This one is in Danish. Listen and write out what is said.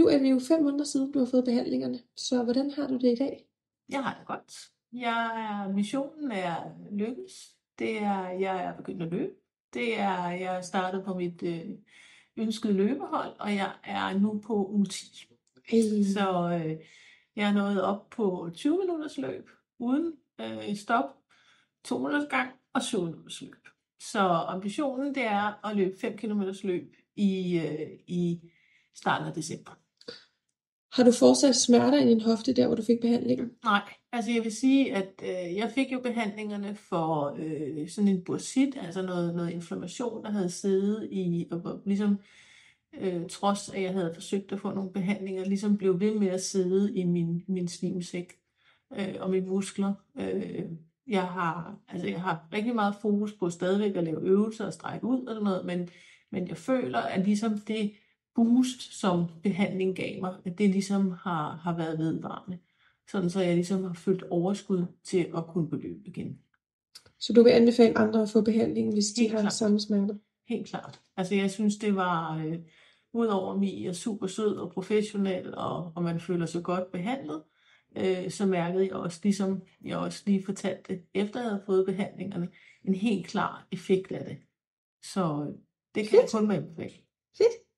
Nu er det jo 5 måneder siden, du har fået behandlingerne, så hvordan har du det i dag? Jeg har det godt. Missionen er lykkes. Jeg er begyndt at løbe. Jeg er startet på mit ønskede løbehold, og jeg er nu på uge 10. Så jeg er nået op på 20 minutters løb, uden stop, 2 minutters gang og 7 minutters løb. Så ambitionen det er at løbe 5 kilometers løb i starten af december. Har du fortsat smerter i din hofte der, hvor du fik behandlingen? Nej, altså jeg vil sige, at jeg fik jo behandlingerne for sådan en bursit, altså noget inflammation, der havde siddet i, og ligesom trods at jeg havde forsøgt at få nogle behandlinger, ligesom blev ved med at sidde i min slimsæk og mine muskler. Jeg har rigtig meget fokus på stadigvæk at lave øvelser og strække ud og sådan noget, men jeg føler, at ligesom det boost, som behandling gav mig, at det ligesom har været vedvarende. Sådan så jeg ligesom har følt overskud til at kunne beløbe igen. Så du vil anbefale andre at få behandling, hvis de Helt har klart. samme smerter? Helt klart. Altså jeg synes, det var, udover mig er super sød og professionel, og man føler sig godt behandlet, så mærkede jeg også, ligesom jeg også lige fortalte, efter jeg havde fået behandlingerne, en helt klar effekt af det. Så det kan jeg kun med anbefale. Fedt.